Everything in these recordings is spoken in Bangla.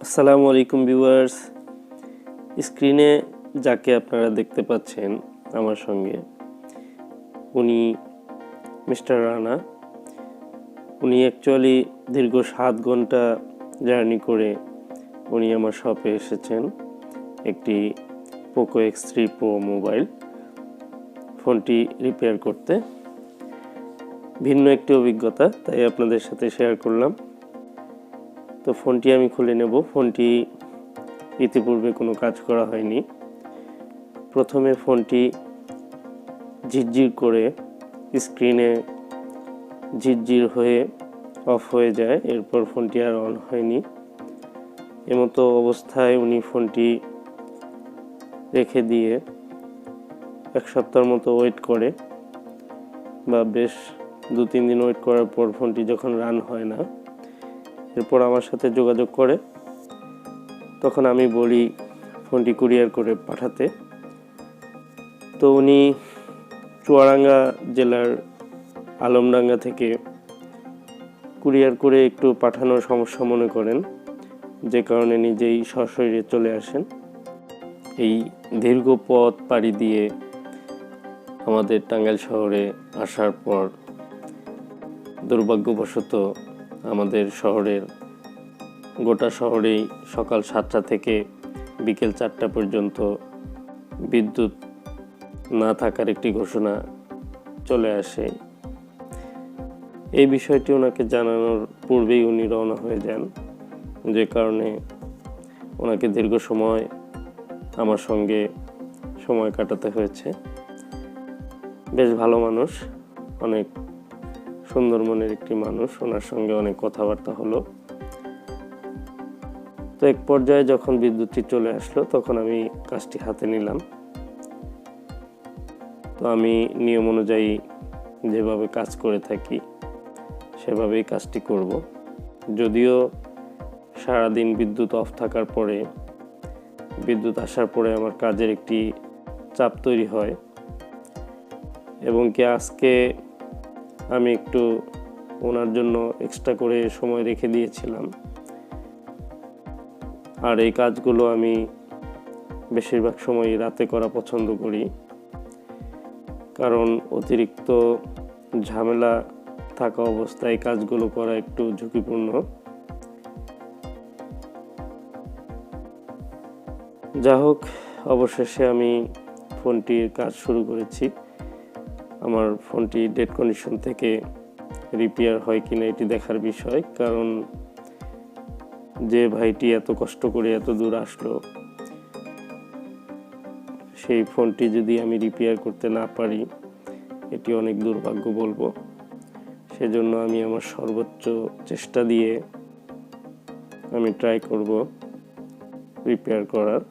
আসসালামু আলাইকুম ভিউয়ার্স। স্ক্রিনে যাকে আপনারা দেখতে পাচ্ছেন আমার সঙ্গে, উনি মিস্টার রানা। উনি অ্যাকচুয়ালি দীর্ঘ 7 ঘন্টা জার্নি করে উনি আমার শপে এসেছেন একটি পোকো X3 Pro মোবাইল ফোনটি রিপেয়ার করতে। ভিন্ন একটি অভিজ্ঞতা, তাই আপনাদের সাথে শেয়ার করলাম। তো ফোনটি আমি খুলে নেব। ফোনটি ইতিপূর্বে কোনো কাজ করা হয়নি। প্রথমে ফোনটি ঝিরঝির করে স্ক্রিনে ঝিরঝির হয়ে অফ হয়ে যায়, এরপর ফোনটি আর অন হয়নি। এমতো অবস্থায় উনি ফোনটি রেখে দিয়ে 1 সপ্তাহের মতো ওয়েট করে, বা বেশ 2-3 দিন ওয়েট করার পর ফোনটি যখন রান হয় না, এরপর আমার সাথে যোগাযোগ করে। তখন আমি বলি ফোনটি কুরিয়ার করে পাঠাতে। তো উনি চুয়াডাঙ্গা জেলার আলমডাঙ্গা থেকে কুরিয়ার করে একটু পাঠানোর সমস্যা মনে করেন, যে কারণে নিজেই সশরীরে চলে আসেন। এই দীর্ঘ পথ পাড়ি দিয়ে আমাদের টাঙ্গাইল শহরে আসার পর দুর্ভাগ্যবশত আমাদের শহরের গোটা শহরেই সকাল 7টা থেকে বিকেল 4টা পর্যন্ত বিদ্যুৎ না থাকার একটি ঘোষণা চলে আসে। এই বিষয়টি ওনাকে জানানোর পূর্বেই উনি রওনা হয়ে যান, যে কারণে ওনাকে দীর্ঘ সময় আমার সঙ্গে সময় কাটাতে হয়েছে। বেশ ভালো মানুষ, অনেক সুন্দর মনের একটি মানুষ। ওনার সঙ্গে অনেক কথাবার্তা হলো। তো এক পর্যায়ে যখন বিদ্যুৎটি চলে আসলো, তখন আমি কাজটি হাতে নিলাম। তো আমি নিয়ম অনুযায়ী যেভাবে কাজ করে থাকি সেভাবেই কাজটি করব। যদিও সারাদিন বিদ্যুৎ অফ থাকার পরে, বিদ্যুৎ আসার পরে আমার কাজের একটি চাপ তৈরি হয়, এবং কি আজকে আমি একটু ওনার জন্য এক্সট্রা করে সময় রেখে দিয়েছিলাম। আর এই কাজগুলো আমি বেশিরভাগ সময় রাতে করা পছন্দ করি, কারণ অতিরিক্ত ঝামেলা থাকা অবস্থায় কাজগুলো করা একটু ঝুঁকিপূর্ণ। যা হোক, অবশেষে আমি ফোনটির কাজ শুরু করেছি। আমার ফোনটি ডেড কন্ডিশন থেকে রিপেয়ার হয় কিনা এটি দেখার বিষয়, কারণ যে ভাইটি এত কষ্ট করে এত দূর আসলো, সেই ফোনটি যদি আমি রিপেয়ার করতে না পারি, এটি অনেক দুর্ভাগ্য বলবো। সেজন্য আমি আমার সর্বোচ্চ চেষ্টা দিয়ে আমি ট্রাই করব রিপেয়ার করার।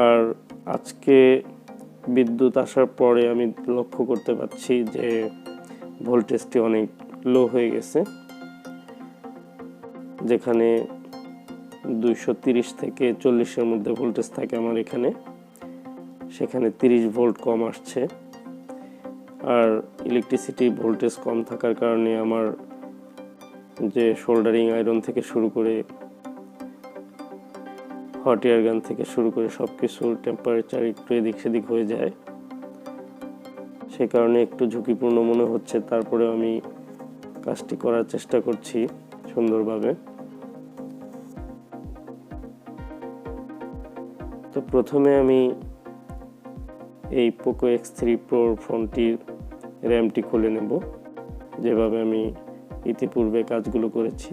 আর আজকে বিদ্যুৎ আসার পরে আমি লক্ষ্য করতে পারছি যে ভোল্টেজটি অনেক লো হয়ে গেছে। যেখানে 230 থেকে 40-এর মধ্যে ভোল্টেজ থাকে আমার এখানে, সেখানে 30 ভোল্ট কম আসছে। আর ইলেকট্রিসিটি ভোল্টেজ কম থাকার কারণে আমার যে সোল্ডারিং আয়রন থেকে শুরু করে হট এয়ার গান থেকে শুরু করে সব কিছুর টেম্পারেচার একটু এদিক সেদিক হয়ে যায়। সে কারণে একটু ঝুঁকিপূর্ণ মনে হচ্ছে। তারপরে আমি কাজটি করার চেষ্টা করছি সুন্দরভাবে। তো প্রথমে আমি এই পোকো X3 Pro ফোনটির র্যামটি খুলে নেব, যেভাবে আমি ইতিপূর্বে কাজগুলো করেছি।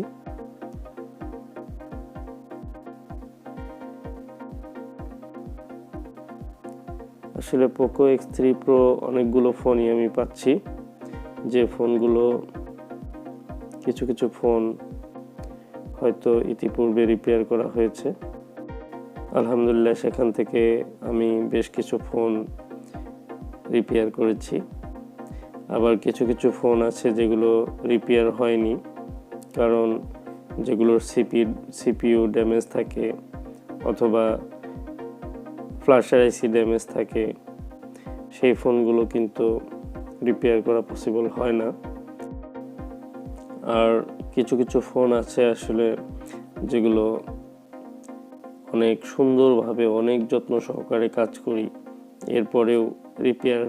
আসলে পোকো X3 Pro অনেকগুলো ফোনই আমি পাচ্ছি, যে ফোনগুলো কিছু কিছু ফোন হয়তো ইতিপূর্বে রিপেয়ার করা হয়েছে। আলহামদুলিল্লাহ, সেখান থেকে আমি বেশ কিছু ফোন রিপেয়ার করেছি। আবার কিছু কিছু ফোন আছে যেগুলো রিপেয়ার হয়নি, কারণ যেগুলোর সিপিইউ ড্যামেজ থাকে অথবা ফ্ল্যাশের আইসি ড্যামেজ থাকে, সেই ফোনগুলো কিন্তু রিপেয়ার করা পসিবল হয় না। আর কিছু কিছু ফোন আছে আসলে যেগুলো অনেক সুন্দরভাবে অনেক যত্ন সহকারে কাজ করি, এরপরেও রিপেয়ার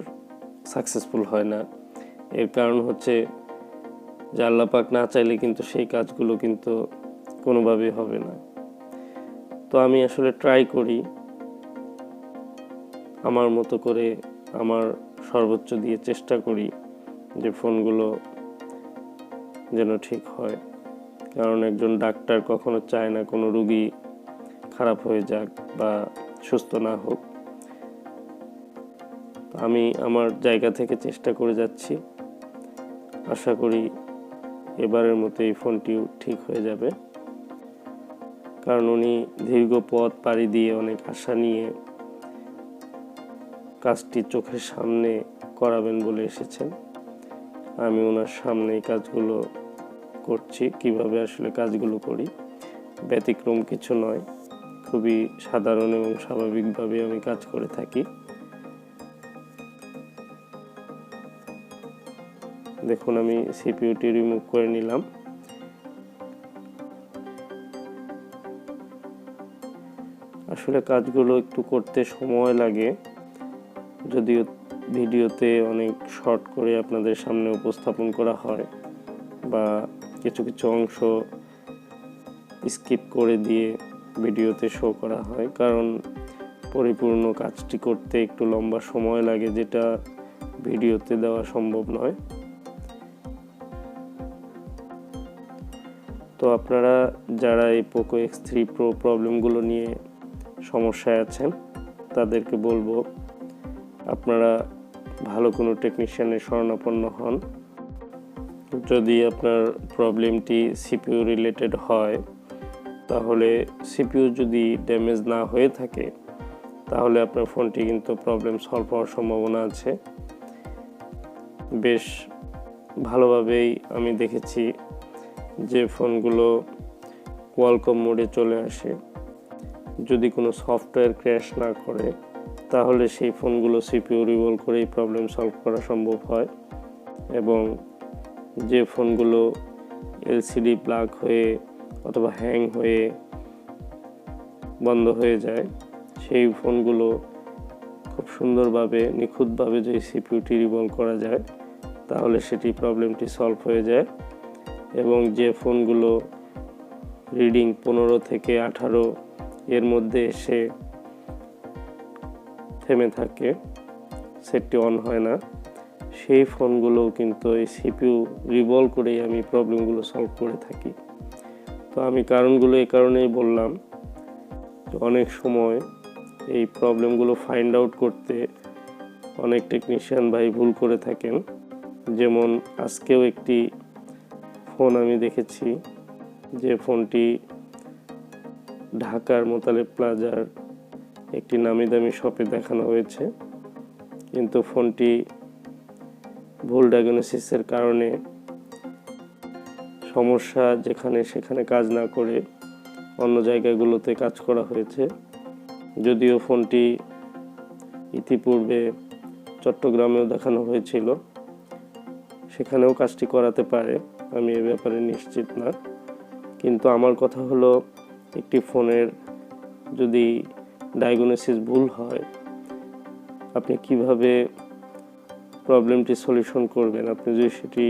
সাকসেসফুল হয় না। এর কারণ হচ্ছে যে আল্লাহ পাক না চাইলে কিন্তু সেই কাজগুলো কিন্তু কোনোভাবেই হবে না। তো আমি আসলে ট্রাই করি আমার মতো করে, আমার সর্বোচ্চ দিয়ে চেষ্টা করি যে ফোনগুলো যেন ঠিক হয়। কারণ একজন ডাক্তার কখনো চায় না কোনো রোগী খারাপ হয়ে যাক বা সুস্থ না হোক। আমি আমার জায়গা থেকে চেষ্টা করে যাচ্ছি, আশা করি এবারের মতো এই ফোনটিও ঠিক হয়ে যাবে। কারণ উনি দীর্ঘ পথ পাড়ি দিয়ে অনেক আশা নিয়ে কাজটি চোখের সামনে করাবেন বলে এসেছেন। আমি ওনার সামনে এই কাজগুলো করছি, কিভাবে আসলে কাজগুলো করি, ব্যতিক্রম কিছু নয়, খুবই সাধারণ এবং স্বাভাবিকভাবে আমি কাজ করে থাকি। দেখুন আমি সিপিইউটি রিমুভ করে নিলাম। আসলে কাজগুলো একটু করতে সময় লাগে, যদিও ভিডিওতে অনেক শর্ট করে আপনাদের সামনে উপস্থাপন করা হয় বা কিছু কিছু অংশ স্কিপ করে দিয়ে ভিডিওতে শো করা হয়, কারণ পরিপূর্ণ কাজটি করতে একটু লম্বা সময় লাগে, যেটা ভিডিওতে দেওয়া সম্ভব নয়। তো আপনারা যারা এই পোকো X3 Pro প্রবলেমগুলো নিয়ে সমস্যায় আছেন তাদেরকে বলবো আপনারা ভালো কোনো টেকনিশিয়ানের শরণাপন্ন হন। যদি আপনার প্রবলেমটি সিপিইউ রিলেটেড হয়, তাহলে সিপিইউ যদি ড্যামেজ না হয়ে থাকে তাহলে আপনার ফোনটি কিন্তু প্রবলেম সলভ হওয়ার সম্ভাবনা আছে। বেশ ভালোভাবেই আমি দেখেছি যে ফোনগুলো কোয়ালকম মোডে চলে আসে, যদি কোনো সফটওয়্যার ক্র্যাশ না করে তাহলে সেই ফোনগুলো সিপিইউ রিভলভ করেই প্রবলেম সলভ করা সম্ভব হয়। এবং যে ফোনগুলো এলসিডি প্লাগ হয়ে অথবা হ্যাং হয়ে বন্ধ হয়ে যায়, সেই ফোনগুলো খুব সুন্দরভাবে নিখুঁতভাবে যদি সিপিইউটি রিভলভ করা যায় তাহলে সেটি প্রবলেমটি সলভ হয়ে যায়। এবং যে ফোনগুলো রিডিং 15 থেকে 18 এর মধ্যে এসে থেমে থাকে, সেটটি অন হয় না, সেই ফোনগুলোও কিন্তু এই সিপিইউ রিভলভ করেই আমি প্রবলেমগুলো সলভ করে থাকি। তো আমি কারণগুলো এই কারণেই বললাম, অনেক সময় এই প্রবলেমগুলো ফাইন্ড আউট করতে অনেক টেকনিশিয়ান ভাই ভুল করে থাকেন। যেমন আজকেও একটি ফোন আমি দেখেছি, যে ফোনটি ঢাকার মোতালেব প্লাজার একটি নামি দামি শপে দেখানো হয়েছে, কিন্তু ফোনটি ভুল ডায়াগনোসিসের কারণে সমস্যা যেখানে সেখানে কাজ না করে অন্য জায়গাগুলোতে কাজ করা হয়েছে। যদিও ফোনটি ইতিপূর্বে চট্টগ্রামেও দেখানো হয়েছিল, সেখানেও কাজটি করাতে পারে, আমি এ ব্যাপারে নিশ্চিত না। কিন্তু আমার কথা হলো, একটি ফোনের যদি ডায়াগনোসিস ভুল হয়, আপনি কিভাবে প্রবলেমটি সলিউশন করবেন? আপনি যদি সেটি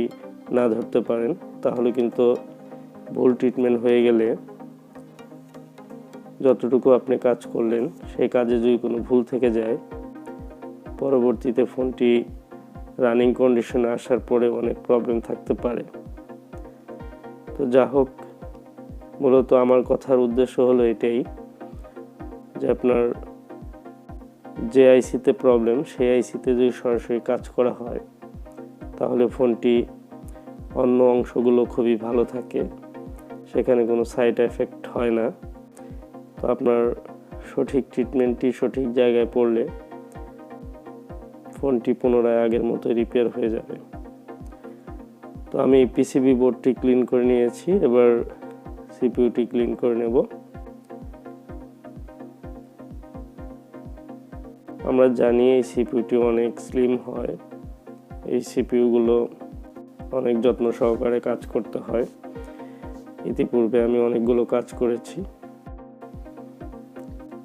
না ধরতে পারেন তাহলে কিন্তু ভুল ট্রিটমেন্ট হয়ে গেলে যতটুকু আপনি কাজ করলেন সেই কাজে যদি কোনো ভুল থেকে যায়, পরবর্তীতে ফোনটি রানিং কন্ডিশনে আসার পরে অনেক প্রবলেম থাকতে পারে। তো যা হোক, মূলত আমার কথার উদ্দেশ্য হলো এটাই, যে আপনার যে আইসিতে প্রবলেম সেই আইসিতে যদি সরাসরি কাজ করা হয় তাহলে ফোনটি অন্য অংশগুলো খুবই ভালো থাকে, সেখানে কোনো সাইড এফেক্ট হয় না। তো আপনার সঠিক ট্রিটমেন্টটি সঠিক জায়গায় পড়লে ফোনটি পুনরায় আগের মতো রিপেয়ার হয়ে যাবে। তো আমি পিসিবি বোর্ডটি ক্লিন করে নিয়েছি, এবার সিপিইউটি ক্লিন করে নেব। আমরা জানি এই সিপিইউটি অনেক স্লিম হয়, এই সিপিইউগুলো অনেক যত্ন সহকারে কাজ করতে হয়। ইতিপূর্বে আমি অনেকগুলো কাজ করেছি।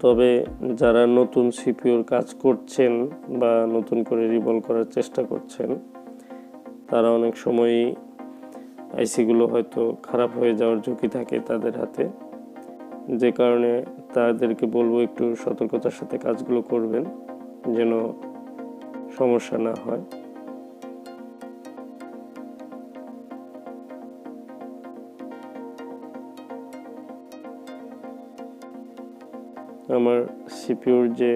তবে যারা নতুন সিপিইউর কাজ করছেন বা নতুন করে রিভলভ করার চেষ্টা করছেন, তারা অনেক সময়ই আইসিগুলো হয়তো খারাপ হয়ে যাওয়ার ঝুঁকি থাকে তাদের হাতে, যে কারণে তাদেরকে বলবো একটু সতর্কতার সাথে কাজগুলো করবেন যেন সমস্যা না হয়। আমার সিপিইউর যে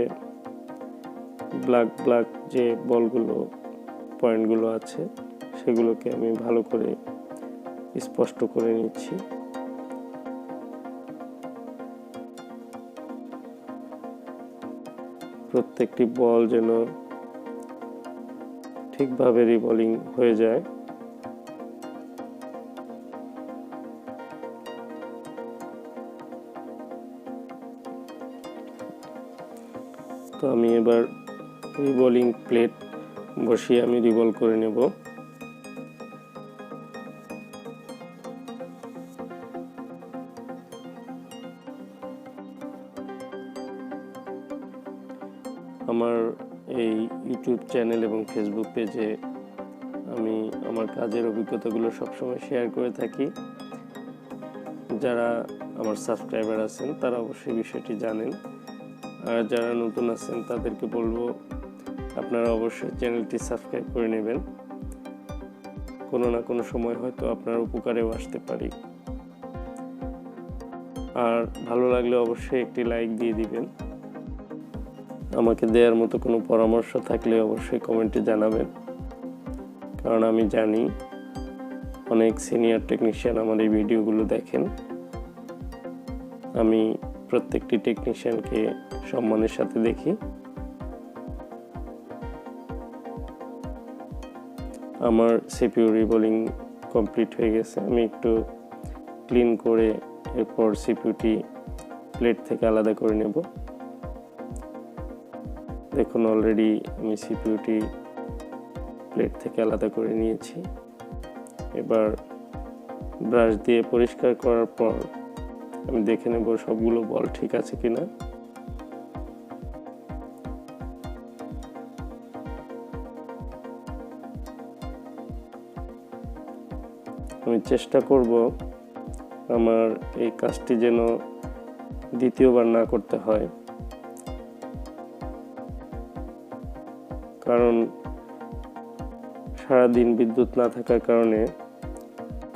ব্ল্যাক যে বলগুলো পয়েন্টগুলো আছে সেগুলোকে আমি ভালো করে স্পষ্ট করে নিচ্ছি। প্রত্যেকটি বল যেন ঠিকভাবে রিভলিং হয়ে যায়। তো আমি এবার রিভলিং প্লেট বসিয়ে আমি রিভলভ করে নেব। আমার এই ইউটিউব চ্যানেল এবং ফেসবুক পেজে আমি আমার কাজের অভিজ্ঞতাগুলো সবসময় শেয়ার করে থাকি। যারা আমার সাবস্ক্রাইবার আছেন তারা অবশ্যই বিষয়টি জানেন, আর যারা নতুন আছেন তাদেরকে বলবো আপনারা অবশ্যই চ্যানেলটি সাবস্ক্রাইব করে নেবেন। কোনো না কোনো সময় হয়তো আপনার উপকারেও আসতে পারি। আর ভালো লাগলে অবশ্যই একটি লাইক দিয়ে দিবেন। আমাকে দেওয়ার মতো কোনো পরামর্শ থাকলে অবশ্যই কমেন্টে জানাবেন, কারণ আমি জানি অনেক সিনিয়র টেকনিশিয়ান আমার এই ভিডিওগুলো দেখেন। আমি প্রত্যেকটি টেকনিশিয়ানকে সম্মানের সাথে দেখি। আমার সিপিইউ রিভলিং কমপ্লিট হয়ে গেছে। আমি একটু ক্লিন করে এরপর সিপিইউটি প্লেট থেকে আলাদা করে নেব। দেখুন অলরেডি আমি সিপিইউটি প্লেট থেকে আলাদা করে নিয়েছি। এবার ব্রাশ দিয়ে পরিষ্কার করার পর আমি দেখে নেব সবগুলো বল ঠিক আছে কিনা। আমি চেষ্টা করব আমার এই কাজটি যেন দ্বিতীয়বার না করতে হয়, কারণ সারাদিন বিদ্যুৎ না থাকার কারণে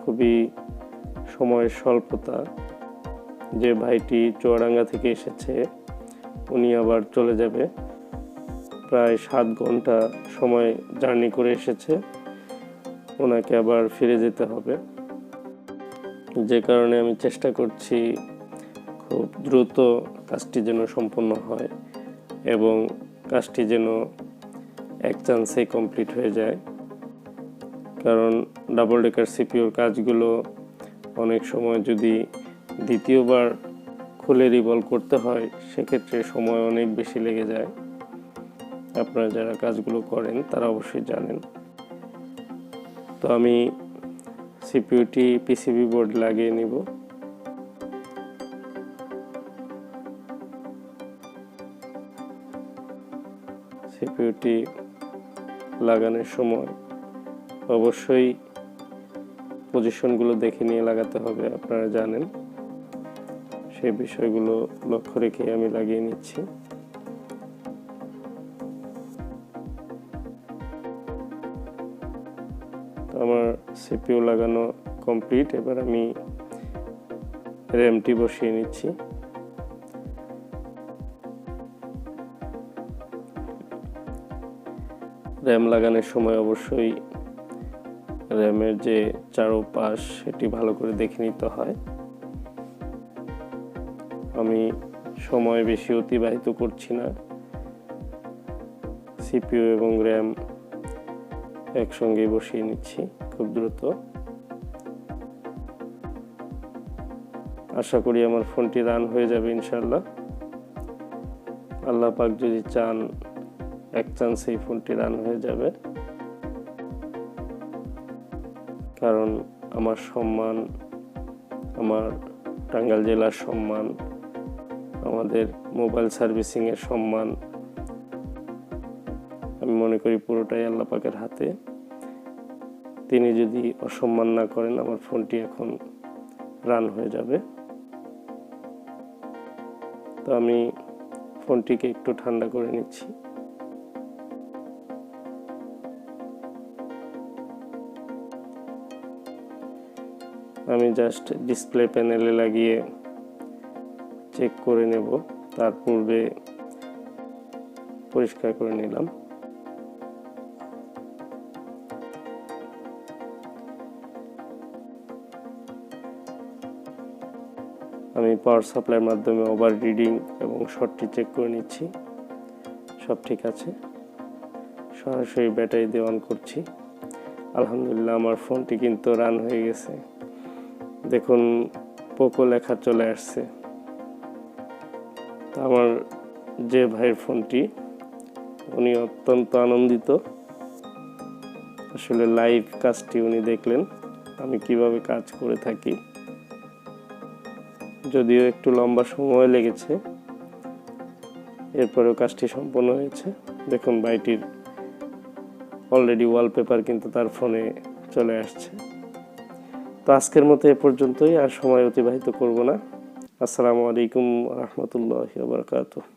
খুবই সময়ের স্বল্পতা। যে ভাইটি চুয়াডাঙ্গা থেকে এসেছে উনি আবার চলে যাবে, প্রায় 7 ঘন্টা সময় জার্নি করে এসেছে, ওনাকে আবার ফিরে যেতে হবে। যে কারণে আমি চেষ্টা করছি খুব দ্রুত কাজটি যেন সম্পন্ন হয় এবং কাজটি যেন এক চান্সেই কমপ্লিট হয়ে যায়। কারণ ডাবল ডেকার সিপিইউর কাজগুলো অনেক সময় যদি দ্বিতীয়বার খুলে রিভলভ করতে হয় সেক্ষেত্রে সময় অনেক বেশি লেগে যায়। আপনারা যারা কাজগুলো করেন তারা অবশ্যই জানেন। তো আমি সিপিইউটি পিসিবি বোর্ড লাগিয়ে নিব। সিপিইউটি লাগানোর সময় অবশ্যই পজিশনগুলো দেখে নিয়ে লাগাতে হবে, আপনারা জানেন। সেই বিষয়গুলো লক্ষ্য রেখে আমি লাগিয়ে নিচ্ছি। তো আমার সিপিইউ লাগানো কমপ্লিট। এবার আমি র্যামটি বসিয়ে নিচ্ছি। র্যাম লাগানোর সময় অবশ্যই র্যামের যে চারপাশ সেটি ভালো করে দেখে নিতে হয়। আমি সময় বেশি অতিবাহিত করছি না, সিপিইউ এবং র্যাম একসঙ্গে বসিয়ে নিচ্ছি খুব দ্রুত। আশা করি আমার ফোনটি রান হয়ে যাবে ইনশাআল্লাহ। আল্লাহ পাক যদি চান এক চান্সেই ফোনটি রান হয়ে যাবে, কারণ আমার সম্মান আমার টাঙ্গাইল জেলার সম্মান, আমাদের মোবাইল সার্ভিসিংয়ের সম্মান, আমি মনে করি পুরোটাই আল্লাহ পাকের হাতে। তিনি যদি অসম্মান না করেন আমার ফোনটি এখন রান হয়ে যাবে। তো আমি ফোনটিকে একটু ঠান্ডা করে নিচ্ছি। আমি জাস্ট ডিসপ্লে প্যানেলে লাগিয়ে চেক করে নেব, তার পূর্বে পরিষ্কার করে নিলাম। আমি পাওয়ার সাপ্লাইয়ের মাধ্যমে ওভার রিডিং এবং শর্টটি চেক করে নিচ্ছি, সব ঠিক আছে। সরাসরি ব্যাটারি দিয়ে অন করছি। আলহামদুলিল্লাহ আমার ফোনটি কিন্তু রান হয়ে গেছে। দেখুন পোকো লেখা চলে আসছে। আমার যে ভাইয়ের ফোনটি, উনি অত্যন্ত আনন্দিত। আসলে লাইভ কাজটি উনি দেখলেন আমি কিভাবে কাজ করে থাকি। যদিও একটু লম্বা সময় লেগেছে, এরপরেও কাজটি সম্পন্ন হয়েছে। দেখুন ভাইটির অলরেডি ওয়ালপেপার কিন্তু তার ফোনে চলে আসছে। তো আজকের মতো এ পর্যন্তই, আর সময় অতিবাহিত করব না। আসসালামু আলাইকুম ওয়া রাহমাতুল্লাহি ওয়া বারাকাতুহু।